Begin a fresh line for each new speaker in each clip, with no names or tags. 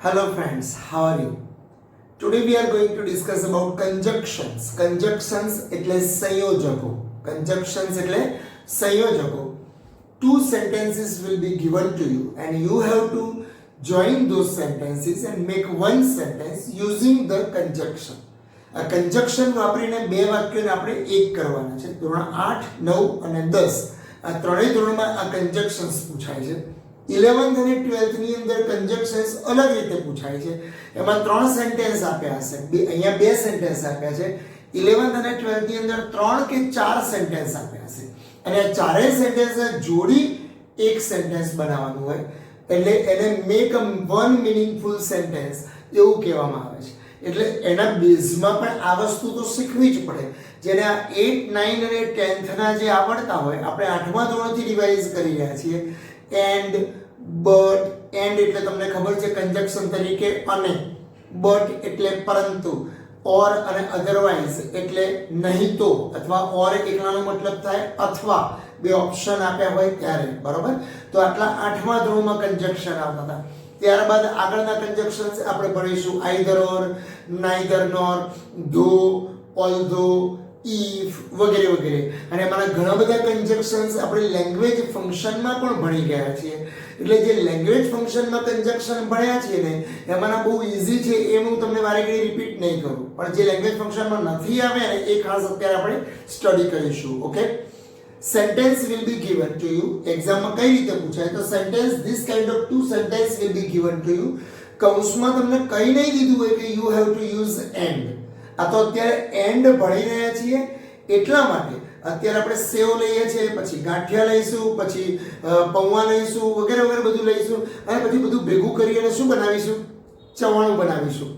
Hello friends, how are you? Today we are going to discuss about conjunctions. Conjunctions એટલે સંયોજકો. Conjunctions એટલે સંયોજકો. Two sentences will be given to you and you have to join those sentences and make one sentence using the conjunction. આ conjunction વાપરીને બે વાક્યોને આપણે એક કરવાના છે. ધોરણ 8, 9 અને 10 આ ત્રણેય ધોરણમાં આ conjunctions પૂછાય છે. 11th અને 12th ની અંદર conjunctions અલગ રીતે પૂછાય છે. એમાં ત્રણ સેન્ટેન્સ આપ્યા હશે. અહીંયા બે સેન્ટેન્સ આપ્યા છે. 11th અને 12th ની અંદર ત્રણ કે ચાર સેન્ટેન્સ આપ્યા હશે. અને આ ચારેય સેન્ટેન્સને જોડી એક સેન્ટેન્સ બનાવવાનું હોય. એટલે એને make a one meaningful sentence એવું કહેવામાં આવે છે. એટલે એના બેઝમાં પણ આ વસ્તુ તો શીખવી જ પડે. જેને આ 8, 9 અને 10th ના જે આવડતા હોય આપણે 8મા ધોરણથી રિવાઇઝ કરી રહ્યા છીએ. એન્ડ, બટ, એન્ડ એટલે તમને ખબર છે કંજક્શન તરીકે અને, બટ એટલે પરંતુ, ઓર અને અધરવાઇઝ એટલે નહીં તો, અથવા ઓર એકલાનો મતલબ થાય અથવા બે ઓપ્શન આપ્યા હોય ત્યારે, બરોબર. તો આટલા 8મા ધોરણમાં કંજક્શન આવતા હતા. ત્યારબાદ આગળના કંજક્શન્સ આપણે ભણીશું આઈધર ઓર, નાઈધર નોર, ધો, ઓલ્ધો, if વગેરે વગેરે. અને એમાંના ઘણા બધા કંજક્શન્સ આપણે લેંગ્વેજ ફંક્શનમાં પણ ભણી ગયા છીએ. એટલે જે લેંગ્વેજ ફંક્શનમાં કંજક્શન ભણ્યા છીએ ને એમાંના બહુ ઈઝી છે એમ હું તમને વારે ઘડી રિપીટ નહીં કરું. પણ જે લેંગ્વેજ ફંક્શનમાં નથી આવે ને એ ખાસ અત્યારે આપણે સ્ટડી કરીશું. Okay, sentence will be given to you. એક્ઝામમાં કઈ રીતે પૂછાય તો sentence, this kind of two sentence will be given to you. કૌંસમાં તમને કઈ નહીં દીધું હોય કે you have to use and. આ તો અત્યારે એન્ડ ભણી રહ્યા છીએ એટલા માટે અત્યારે આપણે સેવ લઈએ છીએ, પછી ગાંઠિયા લઈશું, પછી પૌવા લઈશું, વગેરે વગેરે બધું લઈશું અને પછી બધું ભેગું કરી અને શું બનાવીશું? ચવાણું બનાવીશું.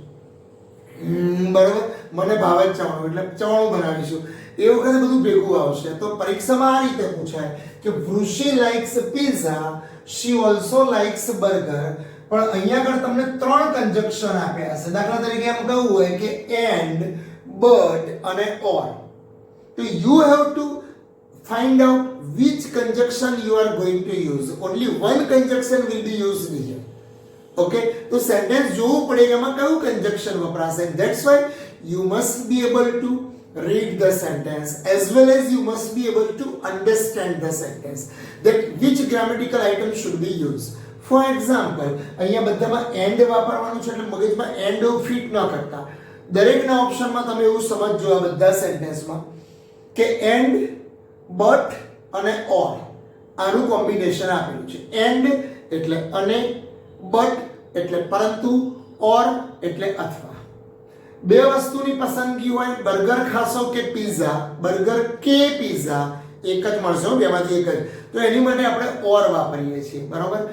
બરાબર, મને ભાવે ચવાણું એટલે ચવાણું બનાવીશું. એ વખતે બધું ભેગું આવશે. તો પરીક્ષામાં આ રીતે પૂછાય કે વૃષિ likes pizza, she also likes burger. પણ અહીંયા આગળ તમને ત્રણ કંજક્શન આપ્યા હશે. દાખલા તરીકે એમ કહું હોય કે એન્ડ, બટ અને ઓર. તો you have to find out which conjunction you are going to use. Only one conjunction will be used here. Okay, તો સેન્ટેન્સ જોવું પડે કે એમાં કયું કંજક્શન વપરાશે. That's why you must be able to read the sentence as well as you must be able to understand the sentence, that which grammatical item should be used. For example, અહીંયા બધામાં and વાપરવાનું છે એટલે મગજમાં and fit ન કરતા. દરેકના ઓપ્શનમાં તમે એવું સમજજો આ બધા સેન્ટેન્સમાં કે એન્ડ, બટ અને ઓર આનું કોમ્બિનેશન આપેલું છે. એન્ડ એટલે અને, બટ એટલે પરંતુ, ઓર એટલે અથવા. બે વસ્તુની પસંદગી હોય, બર્ગર ખાશો કે પિઝા, બર્ગર કે પિઝા એક જ મળશે, બેમાંથી એક જ. તો એની માટે આપણે ઓર વાપરીએ છીએ, બરાબર.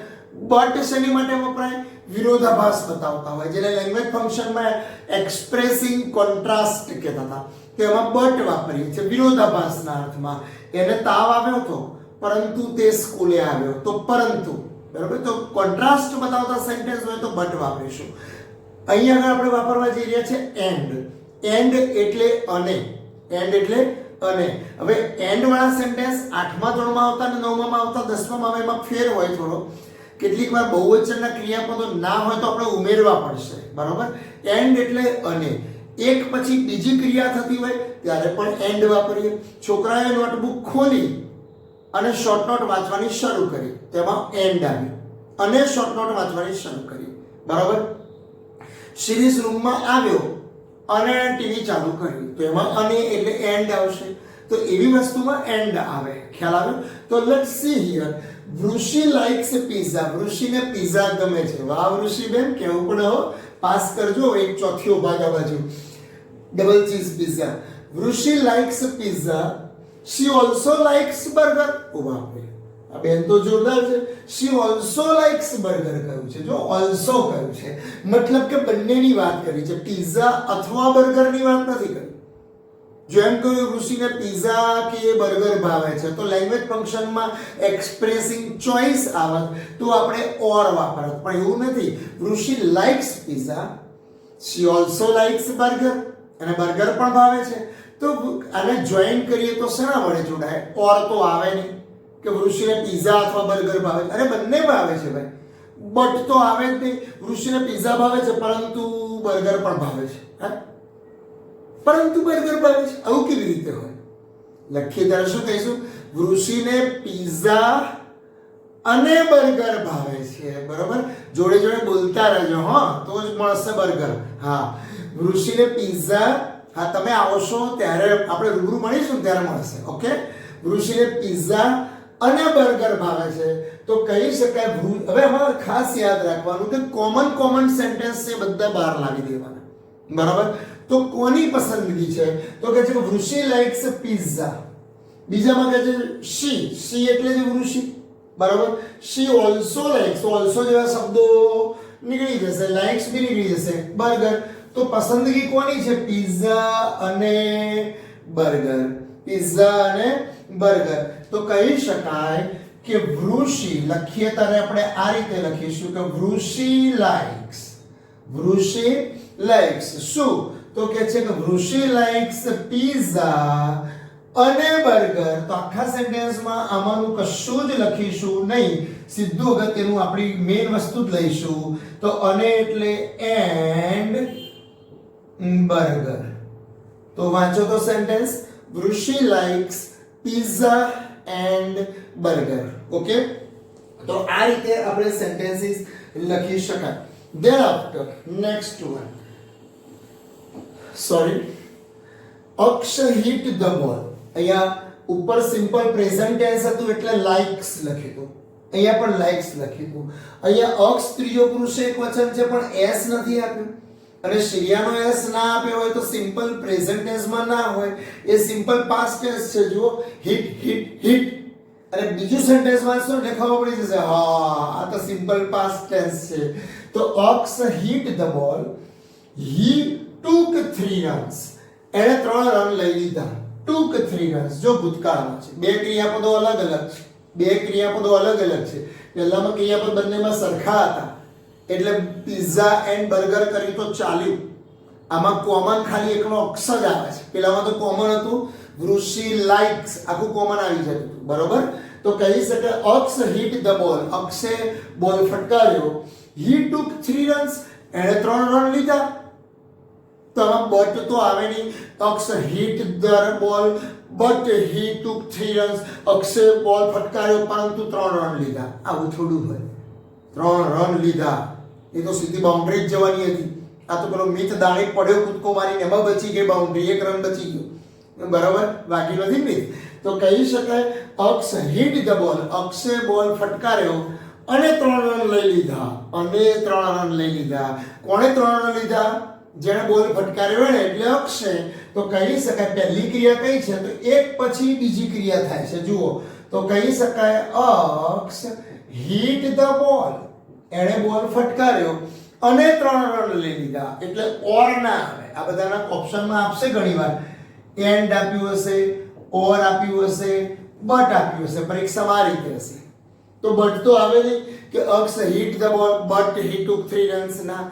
બટ શેની માટે વપરાય? વિરોધાભાસ બતાવતા હોય, જેને લેંગ્વેજ ફંક્શનમાં એક્સપ્રેસિંગ કોન્ટ્રાસ્ટ કહેતા હતા. તો એમાં બટ વાપરીએ છીએ વિરોધાભાસના અર્થમાં. એને તાવ આવ્યો હતો પરંતુ તે સ્કૂલે આવ્યો તો પરંતુ, બરાબર. તો કોન્ટ્રાસ્ટ બતાવતા સેન્ટેન્સ હોય તો બટ વાપરીશું. અહીંયા આગળ આપણે વાપરવા જઈ રહ્યા છે એન્ડ. એન્ડ એટલે અને, એન્ડ એટલે અને. હવે એન્ડ વાળા સેન્ટેન્સ 8મા ધોરણમાં આવતા અને 9માં આવતા, 10માં આવે એમાં ફેર હોય થોડો. કેટલીક વાર બહુવચનના ક્રિયાપદો ના હોય તો આપણે ઉમેરવા પડશે, બરાબર. એન્ડ એટલે અને. એક પછી બીજી ક્રિયા થતી હોય ત્યારે પણ એન્ડ વાપરીએ. છોકરાએ નોટબુક ખોલી અને શોર્ટ નોટ વાંચવાની શરૂ કરી, તેમાં એન્ડ આવ્યું. અને શોર્ટ નોટ વાંચવાની શરૂ કરી, બરાબર. સિરીઝ રૂમમાં આવ્યો અને ટીવી ચાલુ કર્યું, તો એમાં અને એટલે એન્ડ આવશે. તો એવી વસ્તુમાં એન્ડ આવે. ખ્યાલ આવ્યો? તો let's see here. Vrushi likes pizza. વૃષિને પિઝા ગમે છે. વાહ વૃષિબેન, કેવું પણ હો, પાસ કરજો. એક ચોથીઓ ભાગ આ બાજુ. Double cheese pizza. Vrushi likes pizza, she also likes burger. ઓ બાપ રે, આ બેન તો જોરદાર છે. શી ઓલ્સો લાઇક્સ બર્ગર કહ્યું છે. જો ઓલ્સો કહ્યું છે મતલબ કે બંનેની વાત કરી છે, પિઝા અથવા બર્ગરની વાત નથી કરી. જો એમ કહ્યું ઋષિને પિઝા કે બર્ગર ભાવે છે તો લેંગ્વેજ ફંક્શનમાં એક્સપ્રેસિંગ ચોઇસ આવત તો આપણે ઓર વાપરત. પણ એવું નથી. ઋષિ likes pizza, she also likes burger, અને બર્ગર પણ ભાવે છે. તો આને જોઈન કરીએ તો શેના વડે જોડાય? ઓર તો આવે નહીં કે વૃષિને પિઝા અથવા બર્ગર ભાવે. અરે બંને ભાવે છે ભાઈ. બટ તો આવે જ નહીં. વૃષિને પિઝા ભાવે છે પરંતુ બર્ગર પણ ભાવે છે. હા, પરંતુ બર્ગર ભાવે છે, આવું કેવી રીતે હોય? લખીએ ત્યારે શું કહીશું? વૃષિને પિઝા અને બર્ગર ભાવે છે. બરોબર, જોડે જોડે બોલતા રહેજો હા, તો જ મળશે બર્ગર. હા, વૃષિને પિઝા, હા તમે આવશો ત્યારે આપણે રૂબરૂ મળીશું ત્યારે મળશે. ઓકે, વૃષિને પિઝા અને બર્ગર ભાવે છે તો કહી શકાય. હવે અમારે ખાસ યાદ રાખવાનું કે કોમન સેન્ટેન્સ છે બધા બહાર લાવી દેવાના. બરાબર, તો કોની પસંદગી છે? તો કહે છે કે વૃષિ લાઇક્સ પિઝા. બીજામાં કહે છે શી એટલે જે વૃષિ. બરાબર, શી ઓલ્સો લાઇક્સ, ઓલ્સો જેવા શબ્દો નીકળી જશે, લાઇક્સ બી નીકળી જશે, બર્ગર. તો પસંદગી કોની છે? પિઝા અને બર્ગર. પિઝા અને બર્ગર. તો કહી શકાય કે વૃષિ, લખીએ ત્યારે આપણે આ રીતે લખીશું કે વૃષિ લાઇક્સ. વૃષિ લાઇક્સ શું? તો કે છે કે વૃષિ લાઇક્સ પિઝા અને બર્ગર. તો આખા સેન્ટેન્સમાં આમાંનું કશું જ લખીશું નહીં, સીધું અગત્યનું આપણી મેઇન વસ્તુ જ લઈશું. તો અને એટલે એન્ડ બર્ગર. તો વાંચો તો sentence, Vrushi likes pizza and burger. Okay, તો આ રીતે આપણે સેન્ટેન્સીસ લખી શકાય. Then after next one, sorry, Aksh hit the ball. અહીંયા ઉપર સિમ્પલ પ્રેઝન્ટ ટેન્સ હતું એટલે લાઇક્સ લખ્યું હતું, અહીંયા પણ લાઇક્સ લખ્યું હતું. અહીંયા અક્ષ ત્રીજો પુરુષ એકવચન છે પણ એસ નથી આપ્યું, અને શ્રેયાનો એસ ના આપ્યો હોય તો સિમ્પલ પ્રેઝન્ટ ટેન્સમાં ના હોય, એ સિમ્પલ પાસ્ટ ટેન્સ છે. જુઓ, હિટ હિટ હિટ. અને બીજું સેન્ટેન્સ વાંચશો ને ખબર પડી જશે, હા આ તો સિમ્પલ પાસ્ટ ટેન્સ છે. તો અક્ષ હિટ ધ બોલ, હી ટુક 3 રન્સ. એણે 3 રન લઈ લીધા. ટુક 3 રન્સ જો ભૂતકાળમાં છે. બે ક્રિયાપદો અલગ અલગ છે, બે ક્રિયાપદો અલગ અલગ છે. પહેલામાં ક્રિયાપદ બંનેમાં સરખા હતા એટલે પિઝા એન્ડ બર્ગર કરી તો ચાલ્યું. આમાં કોમન ખાલી એકનો અક્ષ જ આવે છે. પેલામાં તો કોમન હતું વૃષિ લાઇક્સ, આખું કોમન આવી જતું હતું. બરોબર, તો કહી શકાય અક્ષ હિટ ધ બોલ, અક્ષે બોલ ફટકાર્યો. હી ટુક 3 રન્સ, એણે 3 રન લીધા. તો આમાં બટ તો આવે નહીં. Aksh hit the ball but he took 3 runs. અક્ષે બોલ ફટકાર્યો પરંતુ 3 રન લીધા. આવું થોડું હોય. 3 રન લીધા એ તો સીધી બાઉન્ડ્રી જ જવાની હતી. આ તો પેલો મિત દાણે પડ્યો કૂદકો મારીને એમાં બચી ગઈ બાઉન્ડ્રી, 1 રન બચી ગયો. બરાબર, બાકી નથી મિત. તો કહી શકાય અક્ષ હિટ ધ બોલ, અક્ષે બોલ ફટકાર્યો અને 3 રન લઈ લીધા. અને 3 રન લઈ લીધા. કોણે 3 રન લીધા? જેણે બોલ ફટકાર્યો ને એટલે અક્ષે. તો કહી શકાય પહેલી ક્રિયા કઈ છે? તો એક પછી બીજી ક્રિયા થાય છે. જુઓ, તો કહી શકાય અક્ષ હિટ ધ બોલ, એણે બોલ ફટકાર્યો અને 3 રન લઈ લીધા. એટલે ઓર ના આવે. આ બધાના ઓપ્શનમાં આપશે ઘણીવાર. એન્ડ આપ્યું હશે, ઓર આપ્યું હશે, બટ આપ્યું હશે. પરીક્ષામાં આ રીતે હશે. તો બટ તો આવે નહીં કે Aksh hit the ball but he took 3 runs. ના,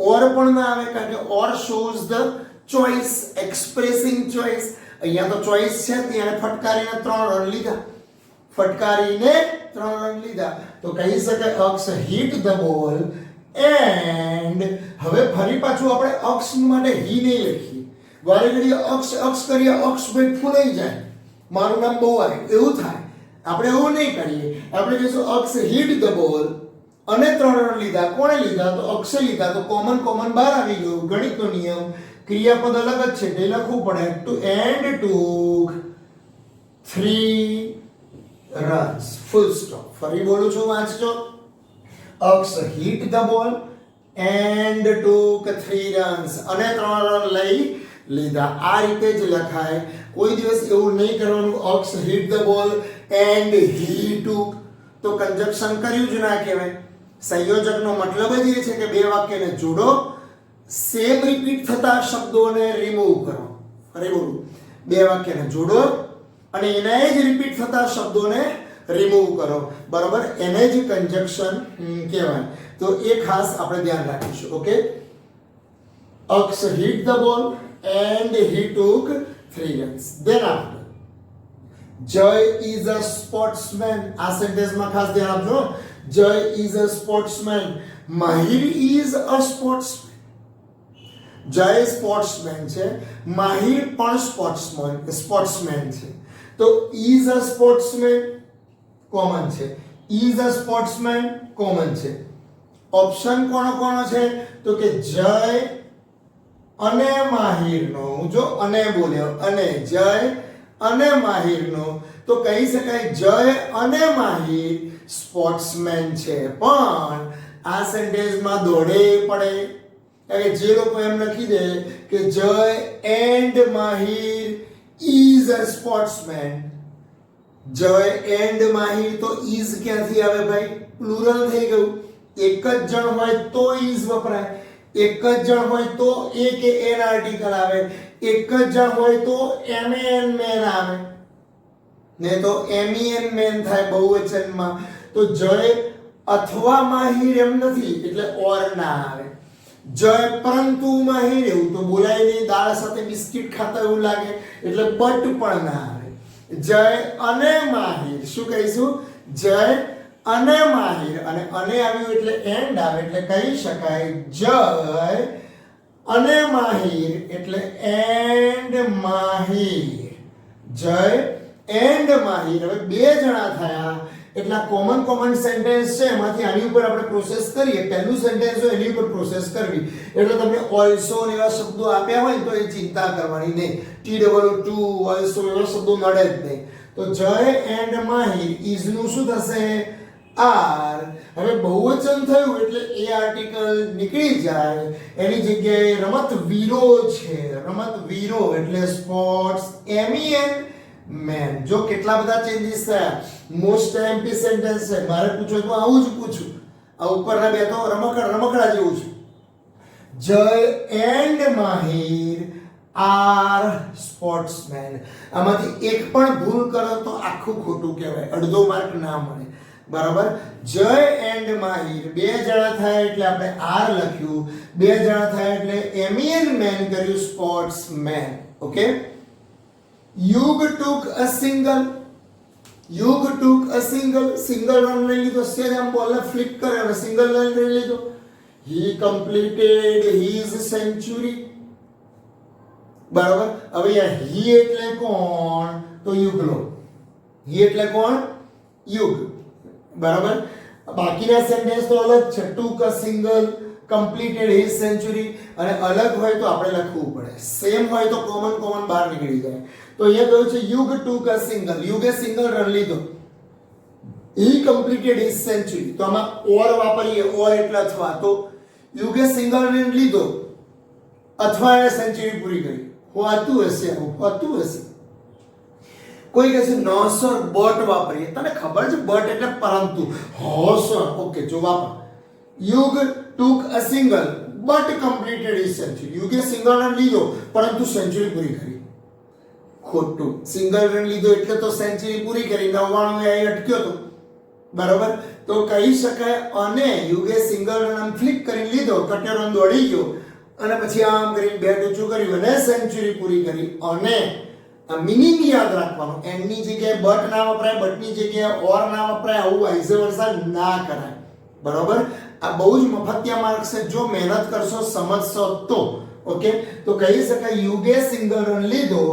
ઓર પણ ના આવે કારણ કે or shows the choice, expressing choice. અહીંયા તો ચોઇસ છે, ત્યાં ફટકારીને 3 રન લીધા. ફટકારીને 3 રન લીધા. તો કહી શકાય અક્ષ હિટ ધ બોલ એન્ડ. હવે ફરી પાછું આપણે અક્ષ માટે હી નહીં લખીએ. વારે ઘડીએ અક્ષ અક્ષ કરીએ, અક્ષ ભાઈ ફૂલાઈ જાય, મારું નામ બહુ આવે એવું થાય. આપણે એવું નહીં કરીએ. આપણે કહીશું અક્ષ હિટ ધ બોલ અને 3 રન લીધા. કોણે લીધા? તો અક્ષે લીધા. તો કોમન બહાર આવી ગયું. ગણિતનો નિયમ, ક્રિયાપદ અલગ જ છે એટલે લખવું પડે. To and took 3 runs, full stop. ફરી બોલું છું, વાંચજો. Aksh hit the ball and took 3 runs, અને 3 રન લઈ લીધા. આ રીતે જ લખાય. કોઈ દિવસ એવું નહીં કરવાનું Aksh hit the ball and he took. તો કંજક્શન કર્યું જ ના કહેવાય. સંયોજકનો મતલબ જ એ છે કે બે વાક્યને જોડો, સેમ રિપીટ થતા શબ્દોને રિમૂવ કરો. ફરી બોલું, બે વાક્યને જોડો અને એના જ રિપીટ થતા શબ્દોને રિમૂવ કરો. બરાબર, એને જ કંજક્શન કહેવાય. તો એ ખાસ આપણે ધ્યાન રાખીશું. Okay, Aksh hit the ball and he took 3 runs. Then after, Jay is a sportsman. આ સેન્ટેન્સમાં ખાસ ધ્યાન આપજો. Jay is a sportsman, Mahir is a sportsman. Jay sportsman છે, માહિર પણ સ્પોર્ટ્સમેન છે. તો ઇઝ અ સ્પોર્ટ્સમેન કોમન છે, ઇઝ અ સ્પોર્ટ્સમેન કોમન છે. ઓપ્શન કોનો છે? તો કે જય અને માહિરનો. હું જો અને બોલ્યો, અને જય અને માહિરનો, તો કહી શકાય જય અને માહિર સ્પોર્ટ્સમેન છે. પણ આ સેન્ટેન્સમાં દોડે પડે, કે જે લોકો એમ લખી દે કે જય and Mahir is a sportsman. જય એન્ડ માહિર, તો ઇઝ ક્યાંથી આવે ભાઈ? પ્લુરલ થઈ ગયું. એક જ જણ હોય તો ઇઝ વપરાય, એક જ જણ હોય તો એ કે એન આર્ટિકલ આવે, એક જ જણ હોય તો એમ એન મેન આવે, ને તો એમ એન મેન થાય બહુવચનમાં. તો જય અથવા માહિર એમ નથી, એટલે ઓર ના આવે. જય પરંતુ માહિર, એવું તો બોલાય નહીં, દાળ સાથે બિસ્કિટ ખાતા એવું લાગે, એટલે બટ પણ ના આવે. જય અને માહિર, શું કહીશું? જય અને માહિર, અને આવ્યું એટલે એન્ડ આવે, એટલે કહી શકાય જય અને માહિર, એટલે એન્ડ માહિર. જય એન્ડ માહિર. હવે બે જણા થયા, એટલે કોમન સેન્ટેન્સ છે, એમાંથી આની ઉપર આપણે પ્રોસેસ કરીએ. પહેલું સેન્ટેન્સ હોય એની ઉપર પ્રોસેસ કરવી. એટલે તમને ઓલ્સો એવા શબ્દો આપ્યા હોય તો એ ચિંતા કરવાની નહીં. TWO2 ઓલ્સો એવા શબ્દો નડે જ નહીં. તો જય એન્ડ માહિર, ઇઝ નું શું થશે? આર. હવે બહુવચન થયું એટલે એ આર્ટિકલ નીકળી જાય, એની જગ્યાએ રમતવીરો છે. રમતવીરો એટલે સ્પોર્ટ્સ MEN મેન. જો કેટલા બધા ચેન્જીસ થયા. મોસ્ટ એમ્પી સેન્ટેન્સ છે. મારે પૂછો તો આવું જ પૂછું. આ ઉપરના બે તો રમકડા જેવું છે. જય એન્ડ માહિર આર સ્પોર્ટ્સમેન. આમાંથી એક પણ ભૂલ કરો તો આખું ખોટું કહેવાય, અડધો માર્ક ના મળે. બરાબર? જય એન્ડ માહિર, બે જણા થાય એટલે આપણે આર લખ્યું, બે જણા થાય એટલે MEN મેન કર્યું, સ્પોર્ટ્સમેન. ઓકે. યુગ ટુક અ સિંગલ. યુગ took a single. Single run લઈ લીધો, સેજ આમ બોલને ફ્લિક કરે, હવે સિંગલ રન લઈ લીધો. હી કમ્પ્લીટેડ હિઝ સેન્ચુરી. બરાબર? હવે યાર હી એટલે કોણ? તો યુગલો. હી એટલે કોણ? યુગ. બરાબર? બાકીના સેન્ટેન્સ તો અલગ છે. Took a single, completed his century, અને અલગ હોય તો આપણે લખવું પડે. સેમ હોય તો કોમન બહાર નીકળી જાય. તો અહીંયા કહ્યું છે યુગ took a single. યુગે single run લીધો. હી કમ્પ્લીટેડ હિઝ સેન્ચુરી. તો આમાં ઓર વાપરીએ, ઓર એટલે અથવા. તો યુગે સિંગલ રન લીધો અથવા એ સેન્ચુરી પૂરી કરી. હોતું હશે, હોતું હશે. કોઈ કહે છે નો સર બટ વાપરીએ. તને ખબર છે બટ એટલે પરંતુ. હો સર, ઓકે, જો વાપર. Yug took a single but completed his century. યુગે સિંગલ રન લીધો પરંતુ સેન્ચુરી પૂરી કરી. ખોટું. સિંગલ રન લીધો એટલે તો સેન્ચુરી પૂરી કરી, 99 એ અટક્યો તો. બરાબર? તો કહી શકાય અને યુગે સિંગલ રન આમ ફ્લિક કરી લીધો, કટ્યો રન દોડી ગયો, અને પછી આમ કરીને બેટ ઊંચું કર્યું અને સેન્ચુરી પૂરી કરી. અને આ મિનિંગ યાદ રાખવાનું. એની જગ્યાએ બટ ના વપરાય, બટની જગ્યાએ ઓર ના વપરાય, આવું વાઇસ વર્સા ના કરાય. બરોબર? આ બહુ જ મફતિયા માર્ક છે, જો મહેનત કરશો, સમજશો તો. ઓકે. તો કહી શકાય યુગે સિંગલ રન લીધો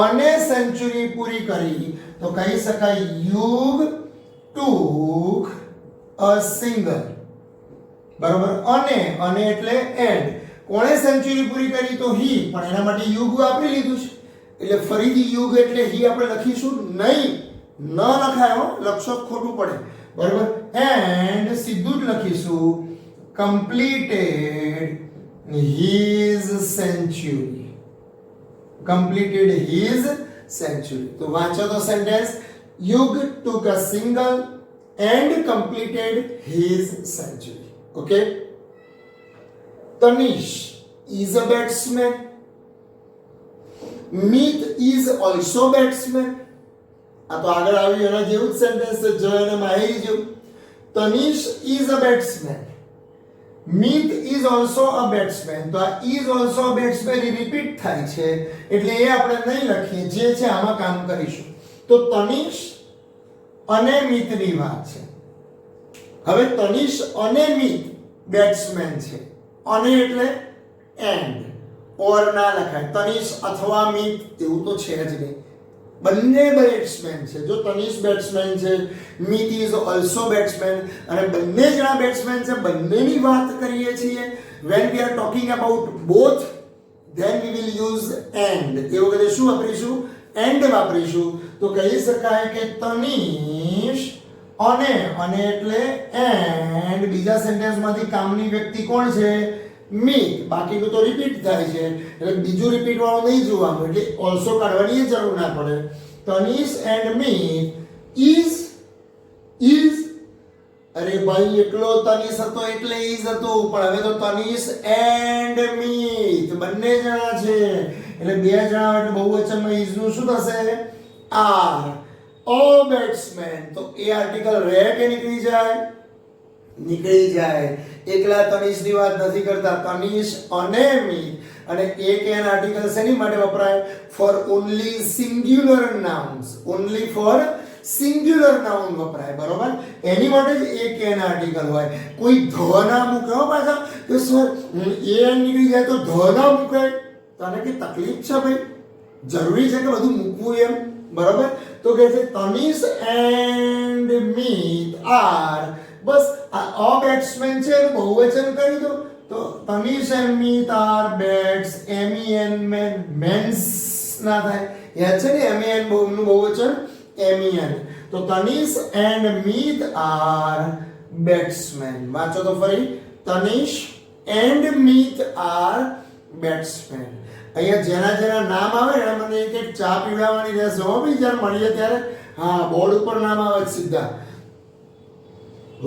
અને સેન્ચુરી પૂરી કરી. તો કહી શકાય યુગ ટુક અ સિંગલ. બરોબર? અને એટલે એન્ડ. કોણે સેન્ચુરી પૂરી કરી? તો હી, પણ એના માટે યુગ વાપરી લીધું છે, એટલે ફરીથી યુગ એટલે હી આપણે લખીશું નહીં. ન લખાય હો, લખશો ખોટું પડે. બરોબર? એન્ડ સીધું જ લખીશું completed his century. Completed his century. તો વાંચો તો સેન્ટેન્સ. યુગ took a single and completed his century. Okay? Tanish is a batsman. Meet is also batsman. આ તો આગળ આવ્યું એના જેવું જ સેન્ટેન્સ છે, જય અને માહિર જેવું. તનિષ is a batsman. Meet is also a batsman. તો આ is also a batsman A repeat થાય છે, એટલે એ આપણે નહીં લખીએ, જે છે આમાં કામ કરીશું. તો તનિષ અને મિતની વાત છે. હવે તનિષ અને મિત બેટ્સમેન છે. અને એટલે એન્ડ ઓર ના લખાય. તનિષ અથવા મિત એવું તો છે જ નહીં. બંને બેટ્સમેન છે. જો તનિષ બેટ્સમેન છે, મિત ઇઝ ઓલ્સો બેટ્સમેન, અને બંને જણા બેટ્સમેન છે, બંનેની વાત કરીએ છીએ. when we are talking about both, then we will use and. એ વખતે શું વાપરીશું? and વાપરીશું. તો કહી શકાય કે તનિષ અને એટલે and બીજા સેન્ટેન્સમાંથી કામની વ્યક્તિ કોણ છે? મિત. બાકીનું તો રિપીટ થાય છે એટલે બીજું રિપીટ વાળું નહીં જોવાનું, એટલે ઓલ્સો કાઢવાની જરૂર ના પડે. તનિષ એન્ડ મિત ઇઝ અરે ભાઈ એકલો તનિષ હતો એટલે ઇઝ હતો, પણ હવે તો તનિષ એન્ડ મિત બંને જણા છે એટલે બે જણા એટલે બહુવચનમાં ઇઝ નું શું થશે? આર. all batsman. તો એ આર્ટિકલ રહે કે નીકળી જાય? નીકળી જાય. એકલા તનિષની વાત નથી કરતા, તનિષ અને મિત. અને એક એન આર્ટિકલ શેની માટે વપરાય? For only singular nouns. Only for singular noun વપરાય, બરોબર? એની માટે જ એક એન આર્ટિકલ હોય. કોઈ ધ ના મૂકે હો પાછા કે સર એ નીકળી જાય તો ધ ના મૂકે. તને કે તકલીફ છે ભાઈ? જરૂરી છે કે બધું મૂકવું એમ, બરોબર? તો કહે છે તનિષ એન્ડ મિત આર. બસ આ બેટ્સમેન છે એનું બહુવચન કરી દો તો Tanish and Mit are bats. MEN mens ના થાય, યાદ છે ને? MEN નું બહુવચન MEN. તો Tanish and Mit R batsman. વાંચો તો ફરી. તનિષ એન્ડ મિત આર બેટ્સમેન. અહીંયા જેના જેના નામ આવે ને મને એક ચા પીવડાવવાની રહેશે હો ભાઈ, જ્યારે મળીએ ત્યારે. હા, બોર્ડ ઉપર નામ આવે સિદ્ધા.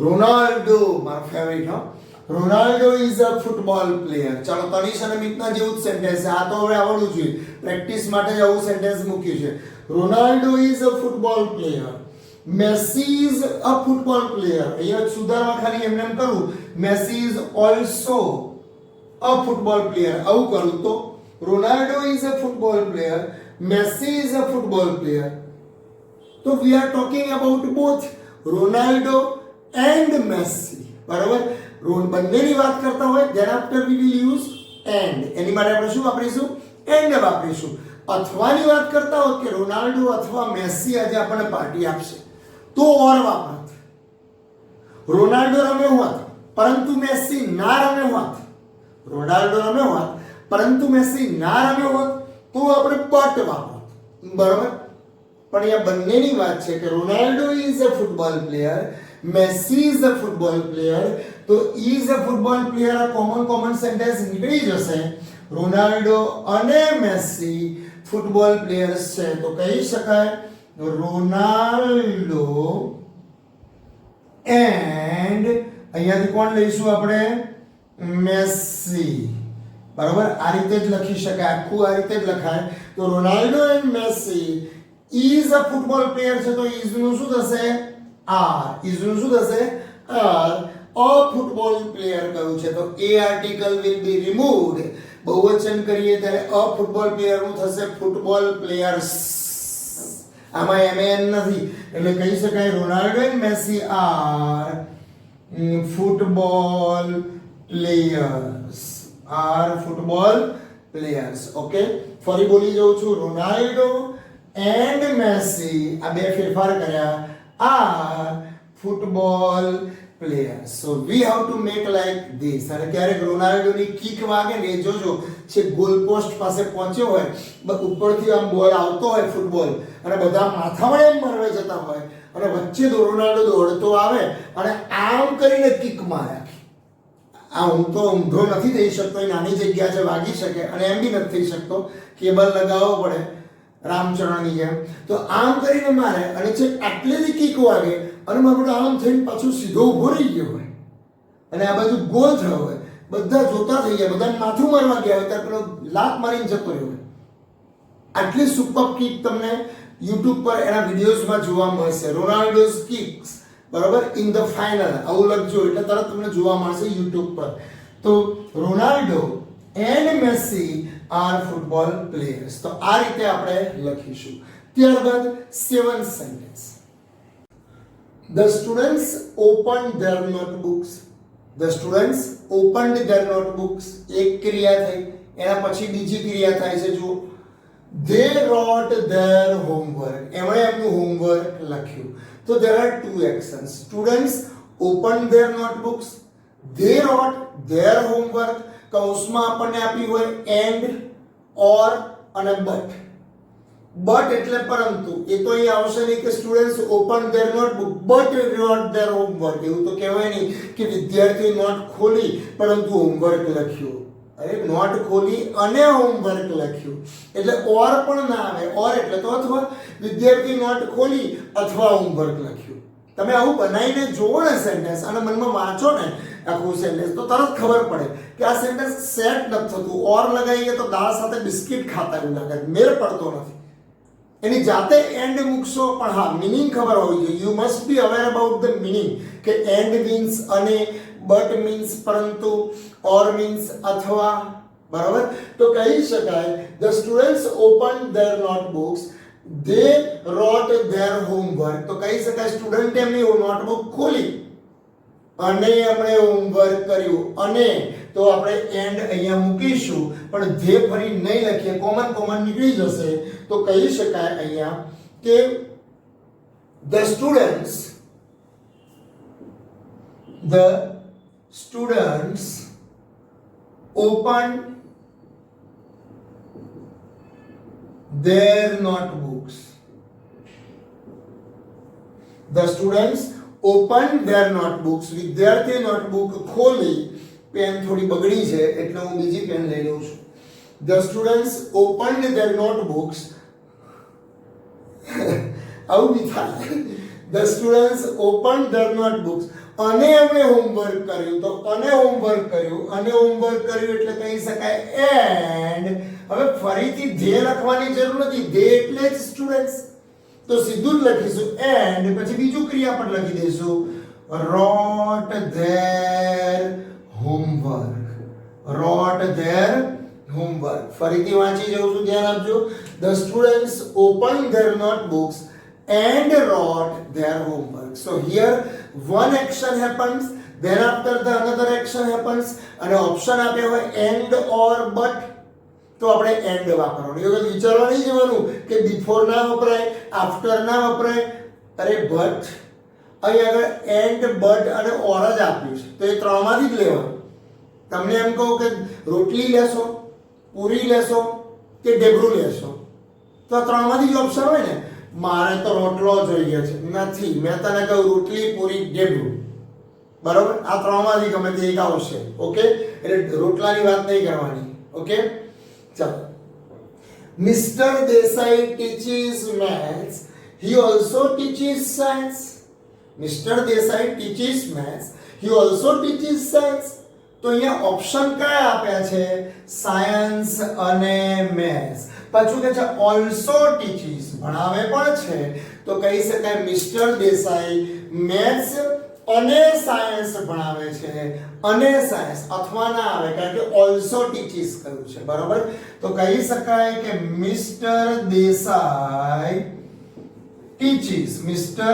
રોનાલ્ડો મારો ફેવરિટ હો. Ronaldo is a football player. ચાલો તનિષ અને મિતના જેવું જ સેન્ટેન્સ છે. આ તો હવે આવડવું જોઈએ, પ્રેક્ટિસ માટે જ આવું સેન્ટેન્સ મૂક્યું છે. Ronaldo is a football player. Messi is a football player. અહીંયા સુધારવા ખાલી એમને એમ કરું, Messi is also a football player. આવું કરું તો Ronaldo is a football player, Messi is a football player. તો we are talking about both Ronaldo and Messi, બરાબર? બંનેની વાત કરતા હોય then after we will use and. એની માટે આપણે શું વાપરીશું? એન્ડ વાપરીશું. અથવાની વાત કરતા હોય કે રોનાલ્ડો અથવા મેસી આજે આપણને પાર્ટી આપશે તો ઓર વાપરત. રોનાલ્ડો રમ્યો હોત પરંતુ મેસી ના રમ્યો હોત, રોનાલ્ડો રમ્યો હોત પરંતુ મેસી ના રમ્યો હોત તો આપણે બટ વાપરત, બરાબર? પણ અહીંયા બંનેની વાત છે કે Ronaldo is a football player, Messi is a football player. તો ઇઝ અ ફૂટબોલ પ્લેયર આ કોમન સેન્ટેન્સ નીકળી જશે. રોનાલ્ડો અને મેસી ફૂટબોલ પ્લેયર્સ છે તો કહી શકાય રોનાલ્ડો એન્ડ અહીંયાથી કોણ લઈશું આપણે? મેસી, બરાબર? આ રીતે જ લખી શકાય, આખું આ રીતે જ લખાય. તો Ronaldo and Messi is a football player છે તો ઇઝ નું શું થશે? આર. ઇઝ નું શું થશે? આર. અ ફૂટબોલ પ્લેયર કહ્યું છે તો એ આર્ટિકલ વિલ બી રિમૂવ્ડ. બહુવચન કરીએ ત્યારે અ ફૂટબોલ પ્લેયર નું થશે ફૂટબોલ પ્લેયર્સ. આમાં MEN નથી એટલે કહી શકાય Ronaldo and Messi are football players. Are football players. Okay, ફરી બોલી જાઉં છું. રોનાલ્ડો એન્ડ મેસી આ બે ફેરફાર કર્યા are football players. So we have to make like this. અને ક્યારેક રોનાલ્ડોની કિક વાગે ને જોજો છે ગોલ પોસ્ટ પાસે પહોંચ્યો હોય, ઉપરથી આમ બોલ આવતો હોય ફૂટબોલ અને બધા માથામાં એમ મરવાઈ જતા હોય અને વચ્ચે રોનાલ્ડો દોડતો આવે અને આમ કરીને કિક મારે. આ હું તો ઊંધો નથી થઈ શકતો, એ નાની જગ્યા છે વાગી શકે, અને એમ બી નથી થઈ શકતો, કેબલ લગાવવો પડે રામચરણની જેમ. તો આમ કરીને મારે અને છે આટલેથી કિક વાગે અને મારો આમ થઈને પાછું સીધો ઊભો રહી ગયો હોય અને આ બાજુ ગોલ થયો હોય, બધા જોતા થઈ ગયા, બધા માથું મારવા ગયા હોય ત્યારે પેલો લાત મારીને જતો રહ્યો હોય. આટલી સુપર કિક તમને યુટ્યુબ પર એના વિડીયોઝમાં જોવા મળશે. રોનાલ્ડોઝ કિક્સ, બરાબર, ઇન ધ ફાઇનલ આવું લખજો એટલે તરત તમને જોવા મળશે યુટ્યુબ પર. તો Ronaldo and Messi are football players. તો આ રીતે આપણે લખીશું. ત્યારબાદ seventh sentence. The students opened their notebooks. The students opened their notebooks. એક ક્રિયા થઈ, એના પછી બીજી ક્રિયા થાય છે જુઓ. They wrote their homework. એમણે એમનું homework લખ્યું. So there are two actions. Students opened their notebooks. They wrote their homework. કૌંસમાં આપણને આપી હોય and, or અને but. બટ એટલે પરંતુ. એ તો અહીં આવશે નહીં કે students open their notebook but wrote their homework. એવું તો કહેવાય નહીં કે વિદ્યાર્થીઓ નોટ ખોલી પરંતુ હોમવર્ક લખ્યું. અરે નોટ ખોલી અને હોમવર્ક લખ્યું એટલે ઓર પણ ના આવે. ઓર એટલે તો અથવા. વિદ્યાર્થી નોટ ખોલી અથવા હોમવર્ક લખ્યું. તમે આવું બનાવીને જોવો ને સેન્ટેન્સ અને મનમાં વાંચો ને આખું સેન્ટેન્સ તો તરત ખબર પડે કે આ સેન્ટેન્સ સેટ નથી થતું. ઓર લગાવીએ તો દાળ સાથે બિસ્કિટ ખાતા એવું લાગે, મેળ પડતો નથી. એની જાતે એન્ડ મૂકશો પણ હા મીનિંગ ખબર હોવી જોઈએ. You must be aware about the meaning કે એન્ડ મીન્સ અને, બટ મીન્સ પરંતુ, ઓર મીન્સ અથવા. બરાબર? તો કહી શકાય the students open there notebooks, they wrote their homework. તો કહી શકાય સ્ટુડન્ટ એમની નોટબુક ખોલી અને એમણે હોમવર્ક કર્યું. અને તો આપણે એન્ડ અહીંયા મૂકીશું પણ ધે ફરી નહીં લખીએ, કોમન નીકળી જશે. તો કહી શકાય અહીંયા કે the students opened their notebooks. The students opened their notebooks. વિદ્યાર્થી નોટબુક ખોલી. પેન થોડી બગડી છે એટલે હું બીજી પેન લઈ લઉં છું. The students opened their notebooks. આવું બી થાય. The students opened their notebooks. અને એમણે હોમવર્ક કર્યું. તો અને હોમવર્ક કર્યું એટલે કહી શકાય એન્ડ. હવે ફરીથી ધે લખવાની જરૂર નથી. ધે એટલે જ સ્ટુડન્ટ્સ. તો સીધું જ લખીશું એન્ડ પછી બીજું ક્રિયાપદ લખી દઈશું wrote their homework. ફરીથી વાંચી જાઉં છું, ધ્યાન આપજો. The students opened their notebooks and wrote their homework. So here one action happens, thereafter the another action happens. અને ઓપ્શન આપ્યા હોય and or but તો આપણે એન્ડ વાપરવાનું. એ વખત વિચારવા નહીં જવાનું કે બિફોર ના વપરાય, આફ્ટર ના વપરાય. અરે બટ અહીં આગળ એન્ડ બટ અને ઓર જ આપ્યું છે તો એ ત્રણમાંથી જ લેવાનું. તમને એમ કહું કે રોટલી લેશો, પૂરી લેશો કે ઢેબરું લેશો તો આ ત્રણમાંથી જ ઓપ્શન હોય ને. મારે તો રોટલો જોઈએ છે, નથી. મેં તને કહ્યું રોટલી, પૂરી, ઢેબરું. બરોબર? આ ત્રણમાંથી ગમે તે એક આવશે. ઓકે? એટલે રોટલાની વાત નહીં કરવાની. ઓકે? ચાલો. Mr. Desai teaches maths. He also teaches science. Mr. Desai teaches maths. He also teaches science. તો અહીંયા ઓપ્શન કયા આપ્યા છે? સાયન્સ અને મેથ્સ. પાછું કે છે ઓલ્સો ટીચીસ, ભણાવે પણ છે. તો કહી શકાય મિસ્ટર દેસાઈ મેથ્સ અને સાયન્સ ભણાવે છે. અને સાયન્સ અથવા ના આવે કારણ કે ઓલ્સો ટીચીસ કહ્યું છે. બરાબર? તો કહી શકાય કે mister Desai teaches. Mister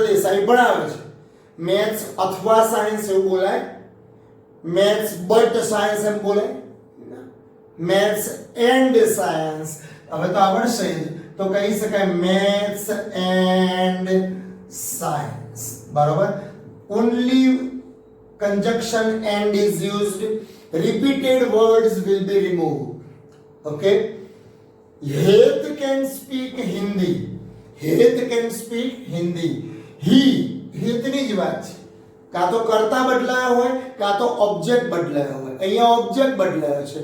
Desai ભણાવે છે. મેથ્સ અથવા સાયન્સ એવું બોલાય? મેથ્સ બટ સાયન્સ એમ બોલાય? મેથ્સ એન્ડ સાયન્સ હવે તો આવડશે જ. તો કહી શકાય મેથ્સ એન્ડ સાયન્સ. બરાબર? Only conjunction and is used, repeated words will be removed. Okay? Het can speak Hindi. He હેતની જ વાત છે. કાં તો કર્તા બદલાયો હોય કાં તો ઓબ્જેક્ટ બદલાયો હોય. અહીંયા ઓબ્જેક્ટ બદલાયો છે.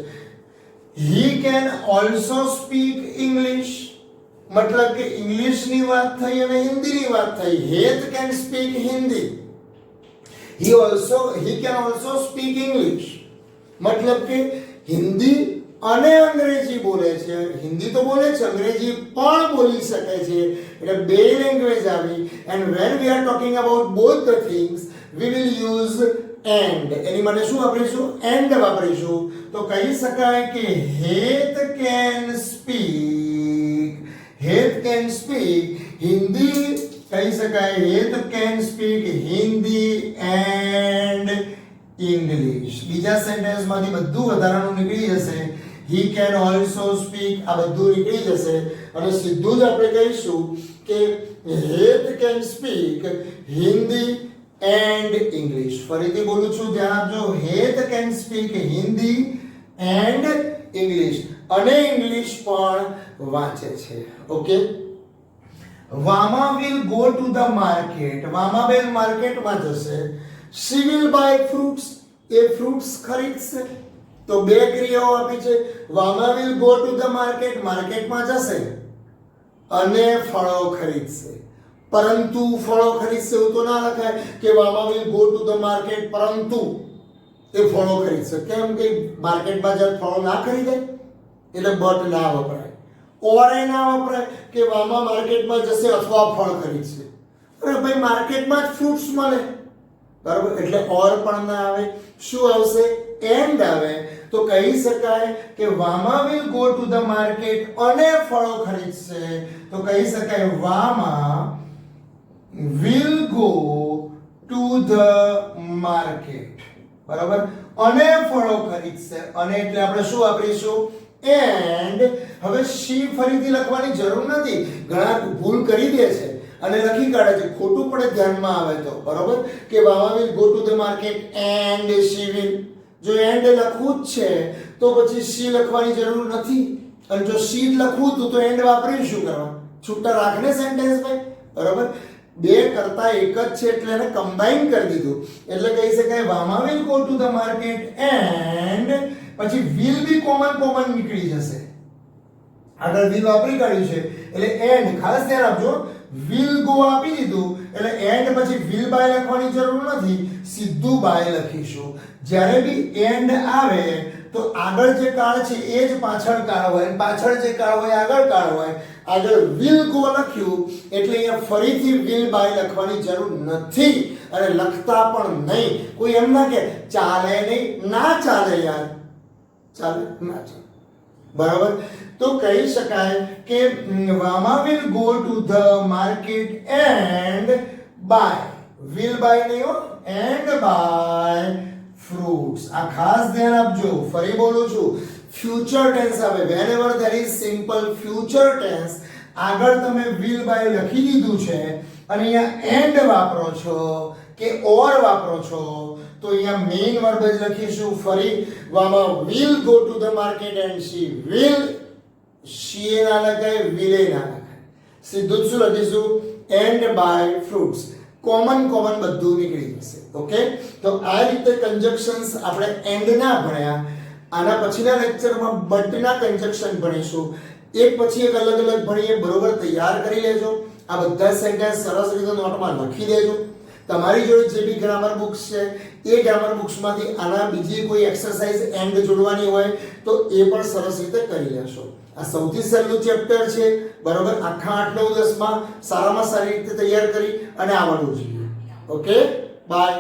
he can also speak English. મતલબ કે ઇંગ્લિશની વાત થઈ અને હિન્દીની વાત થઈ. હેત can speak Hindi. he can also speak English. મતલબ કે હિન્દી અને અંગ્રેજી બોલે છે. હિન્દી તો બોલે છે, અંગ્રેજી પણ બોલી શકે છે. એટલે બે લેંગ્વેજ આવી. and when we are talking about both the things we will use and. એની માટે શું વાપરીશું? and વાપરીશું. તો કહી શકાય કે હેત can speak Hindi કહી શકાય હેત can speak Hindi and English. બીજા સેન્ટેન્સમાંથી બધું વધારાનું નીકળી જશે. હી કેન ઓલસો સ્પીક, આ બધું નીકળી જશે અને સીધું જ આપણે કહીશું કે Het can speak Hindi and English. ફરીથી બોલું છું, ધ્યાન આપજો. Het can speak Hindi and English, અને ઇંગ્લિશ પણ વાંચે છે. Okay. Vama will go to the market, વામાબેન માર્કેટમાં જશે. શી વિલ બાય ફ્રૂટ્સ, એ ફ્રૂટ્સ ખરીદશે. તો બે ક્રિયાઓ આપી છે. Vama will go to the market, માર્કેટમાં જશે અને ફળો ખરીદશે. પરંતુ ફળો ખરીદશે એવું તો ના લખાય કે Vama will go to the market પરંતુ એ ફળો ખરીદશે. કેમ કે માર્કેટમાં જ્યારે ફળો ના ખરીદે એટલે બટ ના વપરાય, ઓરે ના વપરાય કે વામા માર્કેટમાં જશે અથવા ફળ ખરીદશે. અરે ભાઈ માર્કેટમાં જ ફ્રૂટ્સ મળે, બરાબર, એટલે ઓર પણ ના આવે. શું આવશે? એન્ડ આવે. તો કહી શકાય કે Vama will go to the market અને ફળો ખરીદશે. તો કહી શકાય Vama will go to the market, બરાબર, અને ફળો ખરીદશે. અને એટલે આપણે શું વાપરીશું? એન્ડ. હવે શી ફરીથી લખવાની જરૂર નથી, ઘણા ભૂલ કરી દે છે અને લખી કાઢે છે, ખોટું પડે ધ્યાનમાં આવે તો, બરાબર, કે Vama will go to the market and she will. જો એન્ડ લખવું જ છે તો પછી શી લખવાની જરૂર નથી, અને જો શી લખવું હતું તો એન્ડ વાપરી શું કરવા? છૂટા રાખને સેન્ટેન્સ ભાઈ, બરાબર. બે કરતા એક જ છે એટલે એને કમ્બાઈન કરી દીધું. એટલે કહી શકાય Vama will go to the market and પછી વિલ બી કોમન નીકળી જશે. આગળ વિલ વાપરી કાઢ્યું છે એટલે એન્ડ. ખાસ ધ્યાન આપજો, વિલ ગો આપી દીધું એટલે એન્ડ પછી વિલ બાય લખવાની જરૂર નથી, સીધું બાય લખીશું. જ્યારે બી એન્ડ આવે તો આગળ જે કાળ છે એ જ પાછળ કાળ હોય, પાછળ જે કાળ હોય આગળ કાળ હોય. આગળ વિલ ગો લખ્યું એટલે અહીંયા ફરીથી વિલ બાય લખવાની જરૂર નથી અને લખતા પણ નહીં. કોઈ એમ ના કે ચાલે નહીં, ના ચાલે યાર, ચાલે ના ચાલે, બરાબર. તો કહી શકાય કે Vama will go to the market and buy, will buy નહીં હો, એન્ડ બાય ફ્રૂટ્સ. આ ખાસ ધ્યાન આપજો. ફરી બોલું છું, ફ્યુચર ટેન્સ આવે whenever there is simple future tense, આગળ તમે will by લખી દીધું છે અને અહીંયા end વાપરો છો કે or વાપરો છો તો અહીંયા મેઇન વર્બ જ લખીશું. ફરી Vama will go to the market and she will, she ના લખાય, will ના લખાય, સીધું શું લખીશું? end by fruits. કોમન બધું નીકળી જશે. ઓકે. તો આ રીતે કંજક્શન્સ આપણે એન્ડ ના ભણ્યા. આના પછીના લેક્ચરમાં બટના કંજક્શન ભણીશું. એક પછી એક અલગ ભણીએ, બરોબર. તૈયાર કરી લેજો. આ બધા સેન્ટેન્સ સરસ રીતે નોટમાં લખી દેજો. તમારી જોડે જે બી ગ્રામર બુક્સ છે એ ગ્રામર બુક્સમાંથી આના બીજી કોઈ એક્સરસાઇઝ એન્ડ જોડવાની હોય તો એ પણ સરસ રીતે કરી લેશો. આ સૌથી સહેલું ચેપ્ટર છે, બરોબર. આખા 8, 9, 10 માં સારામાં સારી રીતે તૈયાર કરી અને આવડવું જોઈએ. Okay, by.